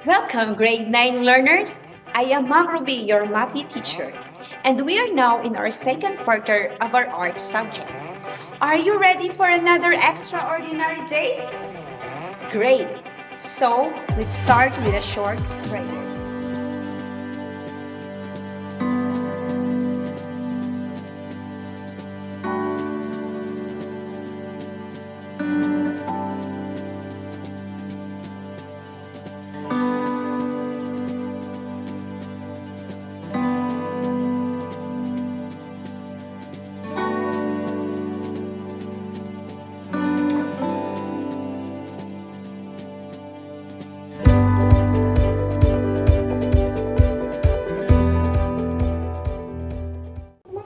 Welcome, grade 9 learners. I am Ma'am Ruby, your MAPI teacher, and we are now in our second quarter of our art subject. Are you ready for another extraordinary day? Great! So, let's start with a short prayer.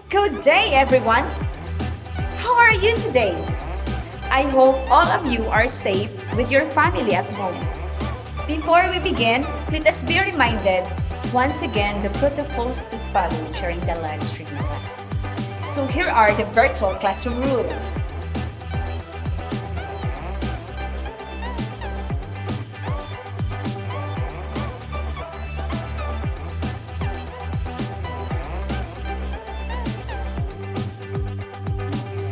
Good day, everyone! How are you today? I hope all of you are safe with your family at home. Before we begin, let us be reminded once again the protocols to follow during the live streaming class. So here are the virtual classroom rules.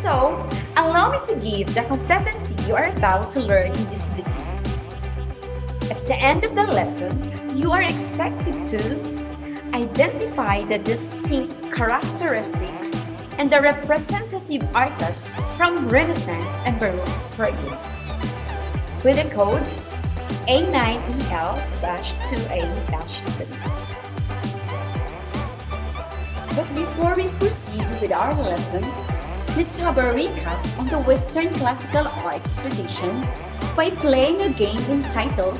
So, allow me to give the competency you are about to learn in this video. At the end of the lesson, you are expected to identify the distinct characteristics and the representative artists from Renaissance and Baroque periods. With the code A9EL-2A-3. But before we proceed with our lesson, let's have a recap on the Western classical arts traditions by playing a game entitled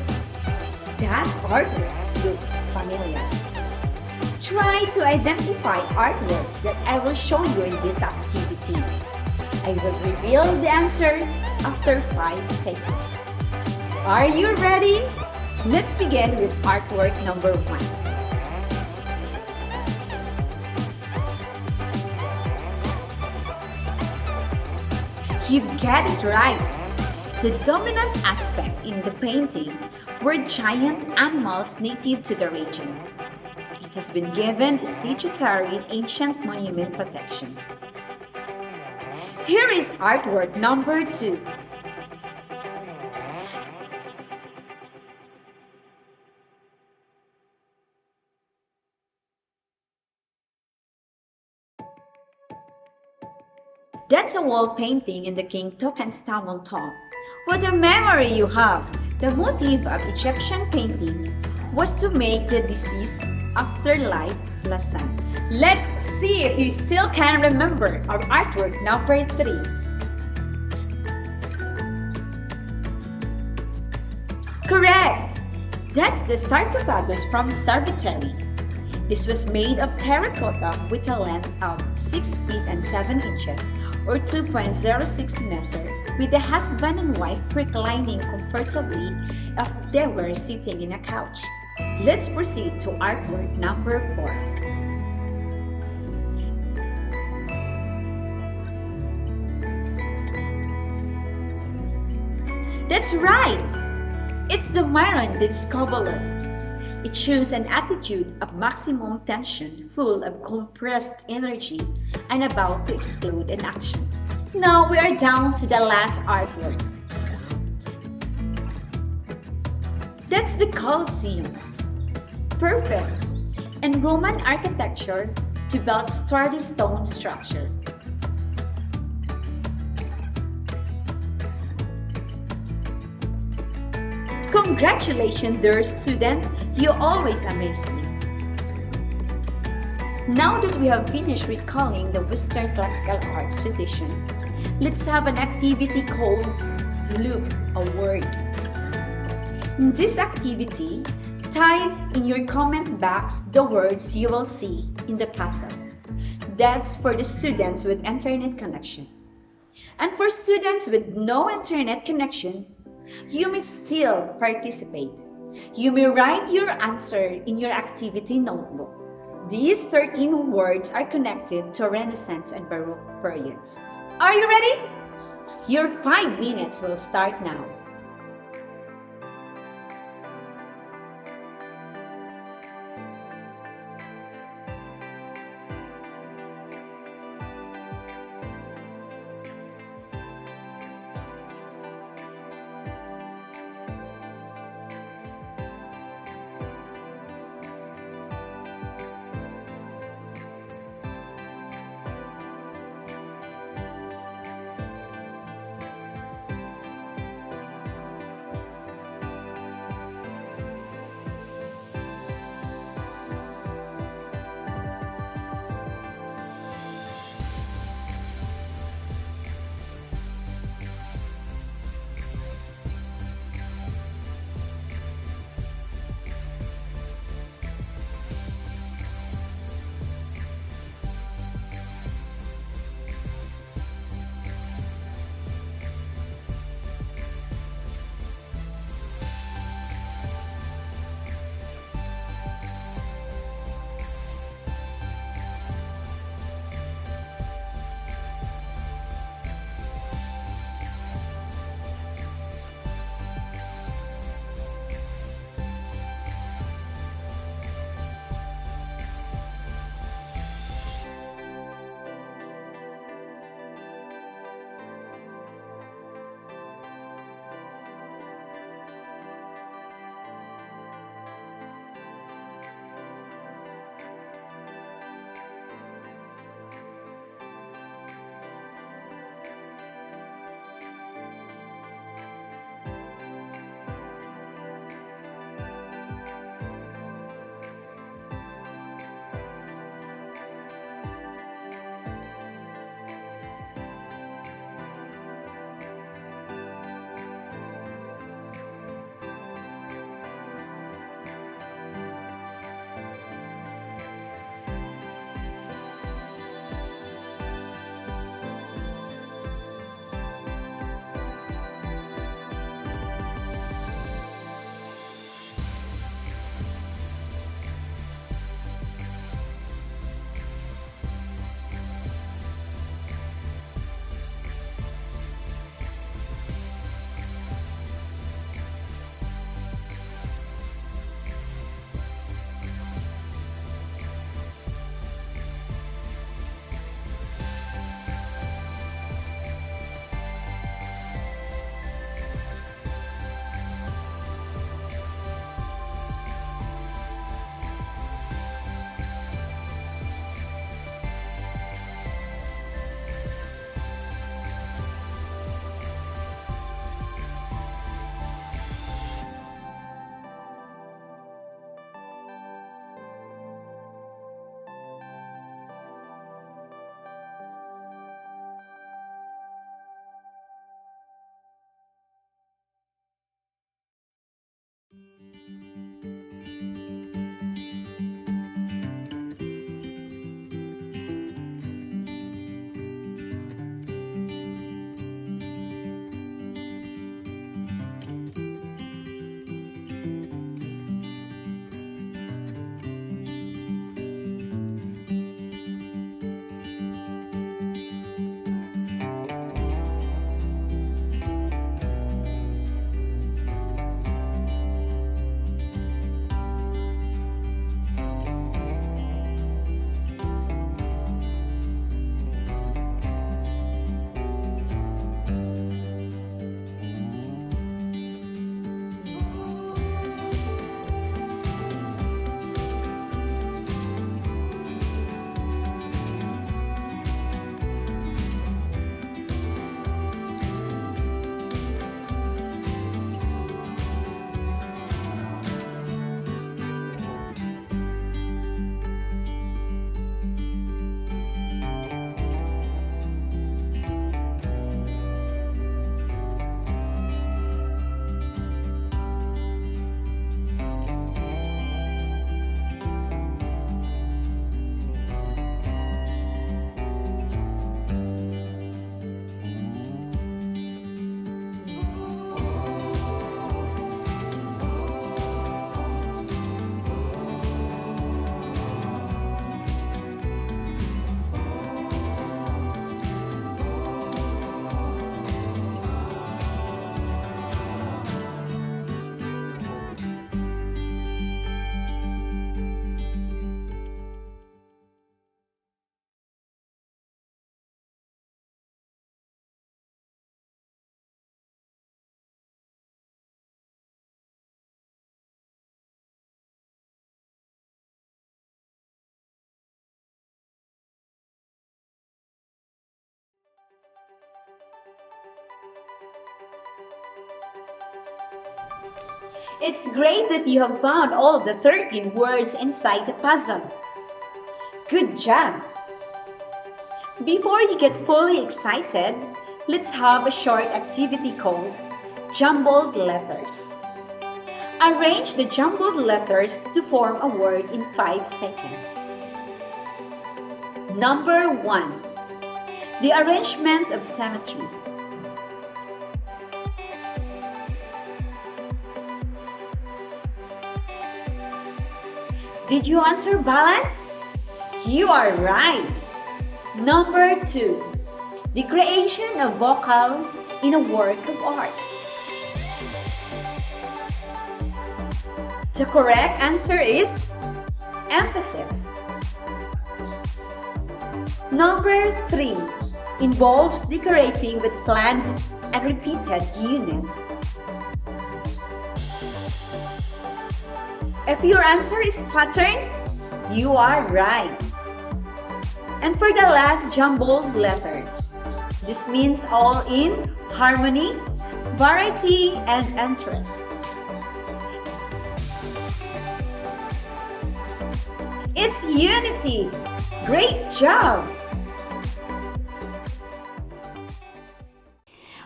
That Artworks Looks Familiar. Try to identify artworks that I will show you in this activity. I will reveal the answer after 5 seconds. Are you ready? Let's begin with artwork number 1. You get it right! The dominant aspect in the painting were giant animals native to the region. It has been given statutory and ancient monument protection. Here is artwork number 2. That's a wall painting in the King Tutankhamun tomb. What a memory you have! The motive of Egyptian painting was to make the deceased afterlife pleasant. Let's see if you still can remember our artwork number 3. Correct! That's the sarcophagus from Sarbateri. This was made of terracotta with a length of 6 feet and 7 inches or 2.06 meters, with the husband and wife reclining comfortably as they were sitting in a couch. Let's proceed to artwork number 4. That's right! It's the Myron Discobolus. It shows an attitude of maximum tension, full of compressed energy, and about to explode in action. Now we are down to the last artwork. That's the Colosseum. Perfect! And Roman architecture developed sturdy stone structure. Congratulations, dear students! You always amaze me. Now that we have finished recalling the Western classical arts tradition, let's have an activity called Look a Word. In this activity, type in your comment box the words you will see in the puzzle. That's for the students with internet connection. And for students with no internet connection, you may still participate. You may write your answer in your activity notebook. These 13 words are connected to Renaissance and Baroque periods. Are you ready? Your 5 minutes will start now. It's great that you have found all the 13 words inside the puzzle. Good job! Before you get fully excited, let's have a short activity called Jumbled Letters. Arrange the jumbled letters to form a word in 5 seconds. Number 1. The arrangement of symmetry. Did you answer balance? You are right! Number 2. The creation of vocal in a work of art. The correct answer is emphasis. Number 3. Involves decorating with planned and repeated units. If your answer is pattern, you are right. And for the last jumbled letters, this means all in harmony, variety, and interest. It's unity! Great job!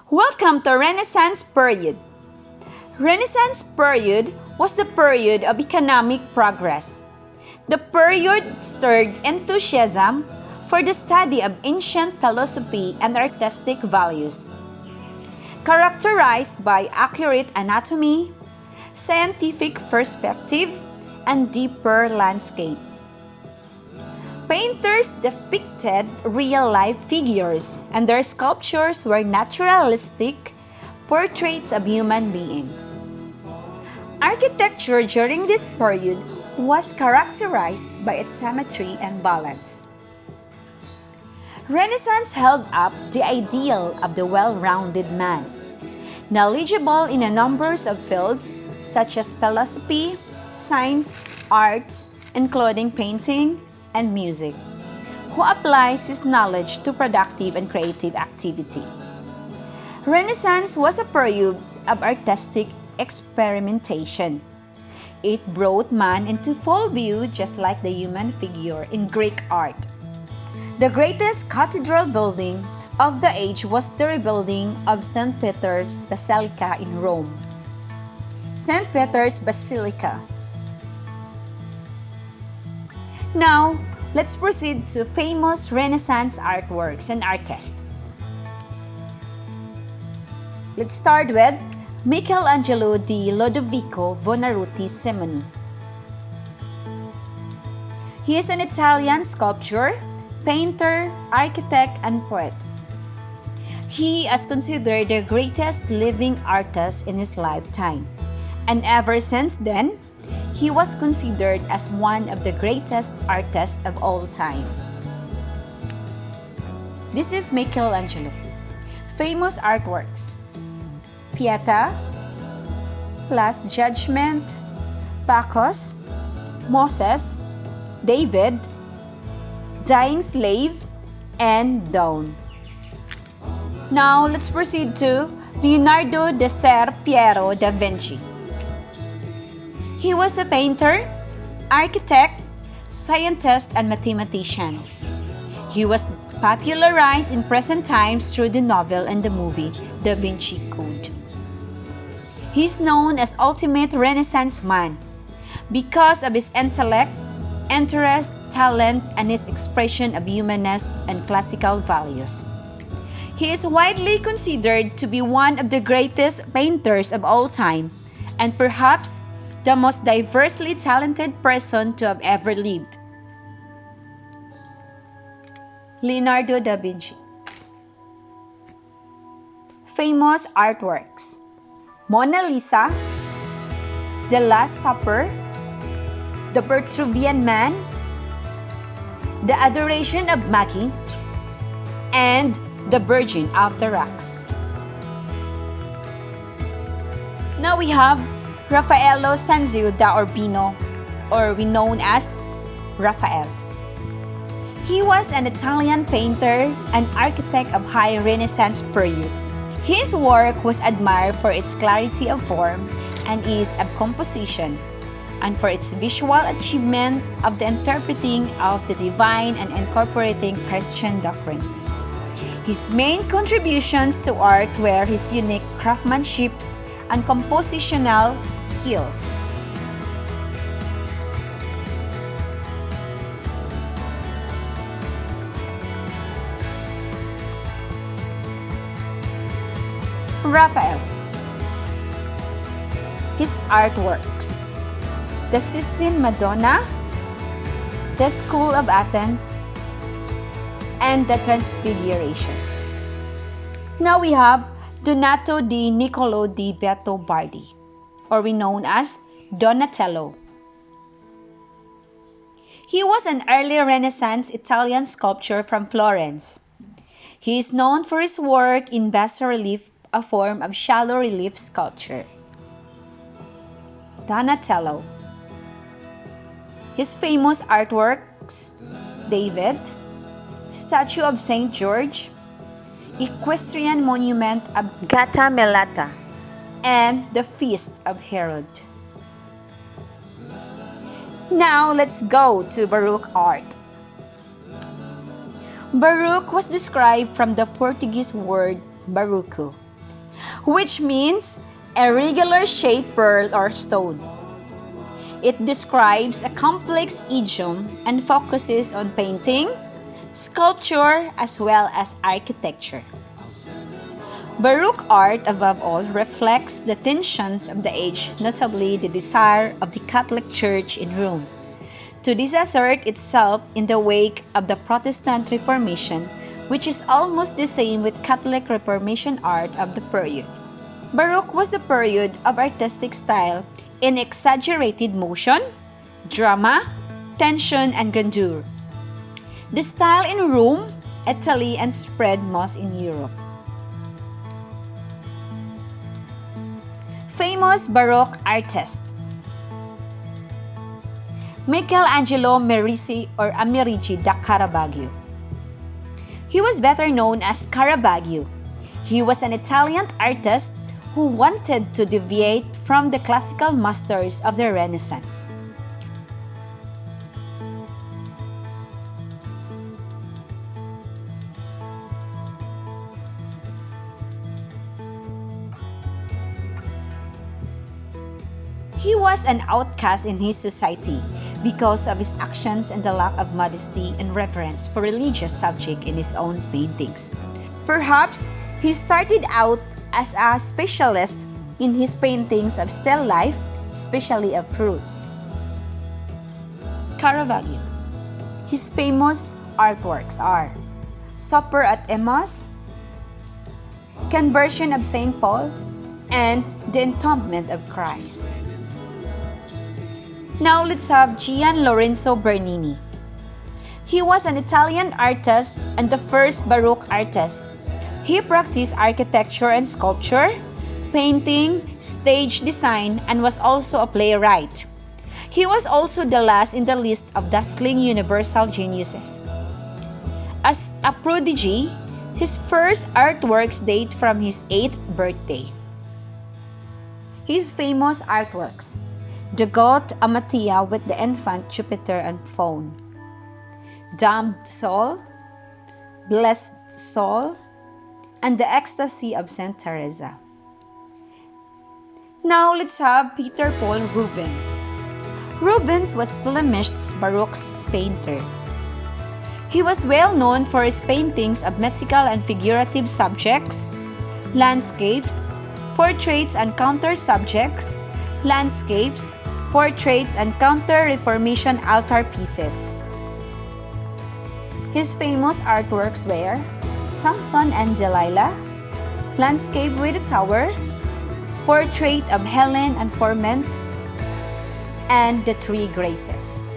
Welcome to Renaissance period. Renaissance period was the period of economic progress. The period stirred enthusiasm for the study of ancient philosophy and artistic values, characterized by accurate anatomy, scientific perspective, and deeper landscape. Painters depicted real-life figures, and their sculptures were naturalistic portraits of human beings. Architecture during this period was characterized by its symmetry and balance. Renaissance held up the ideal of the well-rounded man, knowledgeable in a number of fields such as philosophy, science, arts, including painting and music, who applies his knowledge to productive and creative activity. Renaissance was a period of artistic experimentation. It brought man into full view just like the human figure in Greek art. The greatest cathedral building of the age was the rebuilding of St. Peter's Basilica in Rome. St. Peter's Basilica. Now, let's proceed to famous Renaissance artworks and artists. Let's start with Michelangelo di Lodovico Buonarroti Simoni. He is an Italian sculptor, painter, architect, and poet. He is considered the greatest living artist in his lifetime, and ever since then, he was considered as one of the greatest artists of all time. This is Michelangelo. Famous artworks: Pieta, Last Judgment, Bacchus, Moses, David, Dying Slave, and Dawn. Now, let's proceed to Leonardo da Ser Piero da Vinci. He was a painter, architect, scientist, and mathematician. He was popularized in present times through the novel and the movie Da Vinci Code. He is known as ultimate Renaissance man because of his intellect, interest, talent, and his expression of humanist and classical values. He is widely considered to be one of the greatest painters of all time, and perhaps the most diversely talented person to have ever lived. Leonardo da Vinci. Famous artworks: Mona Lisa, The Last Supper, The Vitruvian Man, The Adoration of Maggie, and The Virgin of the Rocks. Now we have Raffaello Sanzio da Urbino, or we known as Raphael. He was an Italian painter and architect of high Renaissance period. His work was admired for its clarity of form and ease of composition, and for its visual achievement of the interpreting of the divine and incorporating Christian doctrines. His main contributions to art were his unique craftsmanship and compositional skills. Raphael. His artworks: the Sistine Madonna, the School of Athens, and the Transfiguration. Now we have Donato di Niccolò di Bertobardi, or we known as Donatello. He was an early Renaissance Italian sculptor from Florence. He is known for his work in bas-relief, a form of shallow relief sculpture. Donatello. His famous artworks: David, Statue of St. George, Equestrian Monument of Gattamelata, and the Feast of Herod. Now let's go to Baroque art. Baroque was described from the Portuguese word baruco, which means a regular shaped pearl or stone. It describes a complex idiom and focuses on painting, sculpture, as well as architecture. Baroque art, above all, reflects the tensions of the age, notably the desire of the Catholic Church in Rome to disassert itself in the wake of the Protestant Reformation, which is almost the same with Catholic Reformation art of the period. Baroque was the period of artistic style in exaggerated motion, drama, tension, and grandeur. The style in Rome, Italy, and spread most in Europe. Famous Baroque artists: Michelangelo Merisi or Amerigi da Caravaggio. He was better known as Caravaggio. He was an Italian artist who wanted to deviate from the classical masters of the Renaissance. He was an outcast in his society because of his actions and the lack of modesty and reverence for religious subjects in his own paintings. Perhaps he started out as a specialist in his paintings of still life, especially of fruits. Caravaggio. His famous artworks are Supper at Emmaus, Conversion of St. Paul, and The Entombment of Christ. Now let's have Gian Lorenzo Bernini. He was an Italian artist and the first Baroque artist. He practiced architecture and sculpture, painting, stage design, and was also a playwright. He was also the last in the list of dazzling universal geniuses. As a prodigy, his first artworks date from his 8th birthday. His famous artworks: The Goat Amatia with the infant Jupiter and Faun, Damned Soul, Blessed Soul, and the Ecstasy of Saint Teresa. Now let's have Peter Paul Rubens. Rubens was Flemish Baroque painter. He was well known for his paintings of mythical and figurative subjects, landscapes, portraits and counter subjects, landscapes, portraits, and counter-Reformation altar pieces. His famous artworks were Samson and Delilah, Landscape with a Tower, Portrait of Helen and Forment, and The Three Graces.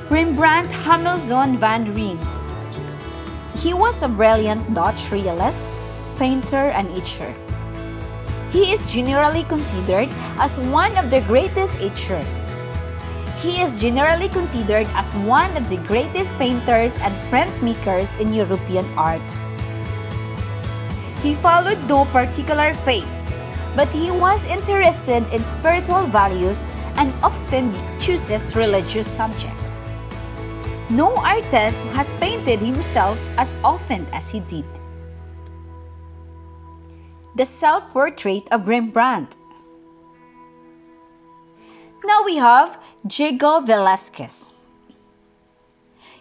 Rembrandt Hamilton van Rijn. He was a brilliant Dutch realist, painter, and etcher. He is generally considered as one of the greatest etchers. He is generally considered as one of the greatest painters and printmakers in European art. He followed no particular faith, but he was interested in spiritual values and often chooses religious subjects. No artist has painted himself as often as he did. The self-portrait of Rembrandt. Now we have Diego Velázquez.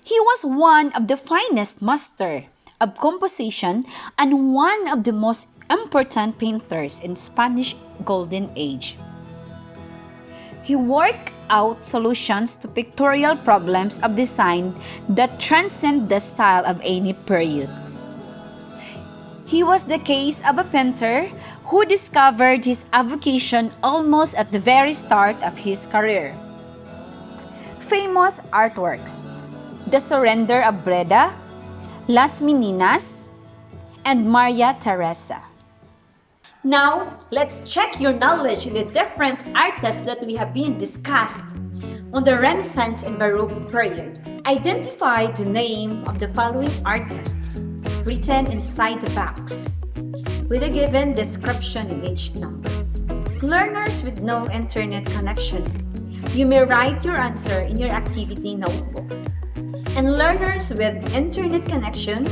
He was one of the finest masters of composition and one of the most important painters in Spanish Golden Age. He worked out solutions to pictorial problems of design that transcend the style of any period. He was the case of a painter who discovered his avocation almost at the very start of his career. Famous artworks: The Surrender of Breda, Las Meninas, and Maria Teresa. Now, let's check your knowledge in the different artists that we have been discussed on the Renaissance and Baroque period. Identify the name of the following artists written inside the box with a given description in each number. Learners with no internet connection, you may write your answer in your activity notebook. And learners with internet connection,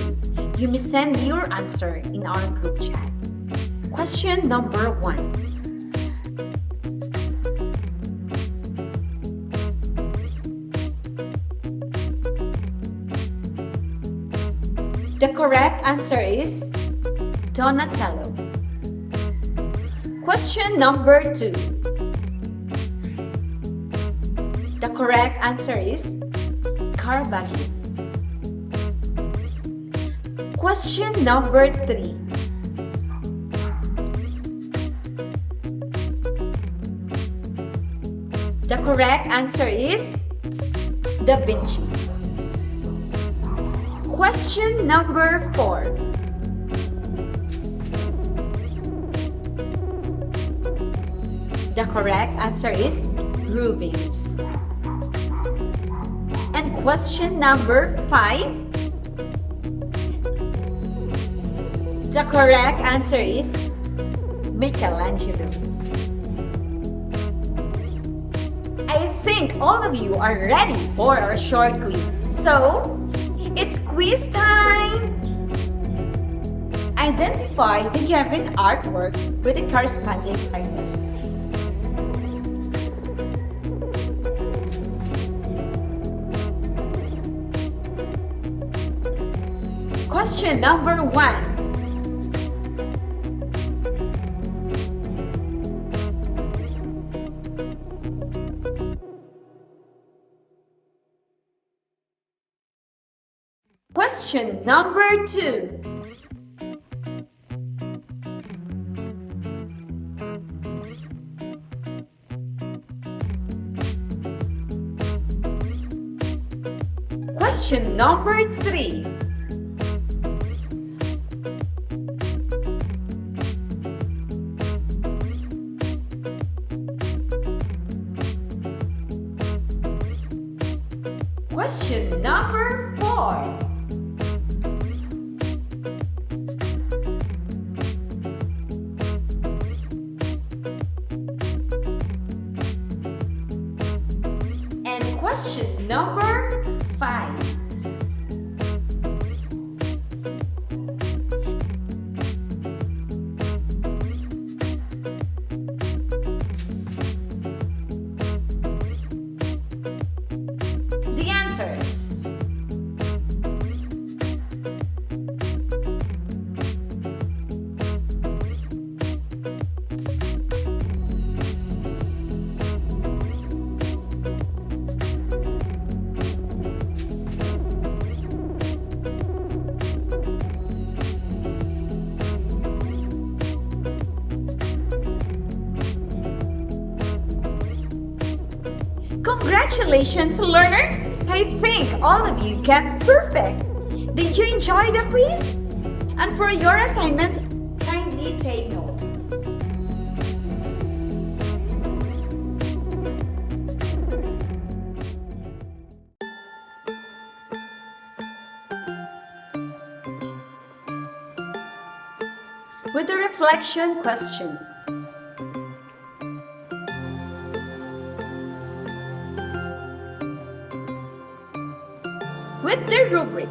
you may send your answer in our group chat. Question number 1. The correct answer is Donatello. Question number 2. The correct answer is Caravaggio. Question number 3. The correct answer is Da Vinci. Question number 4. The correct answer is Rubens. And question number 5. The correct answer is Michelangelo. I think all of you are ready for our short quiz. So, it's quiz time! Identify the given artwork with the corresponding artist. Question number 1. Question number 2. Question number 3. Question number 4. And question number 5. The answers. Congratulations, learners! I think all of you get perfect. Did you enjoy the quiz? And for your assignment, kindly take note. reflection question. With the rubric,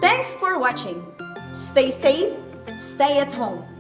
thanks for watching. Stay safe, stay at home.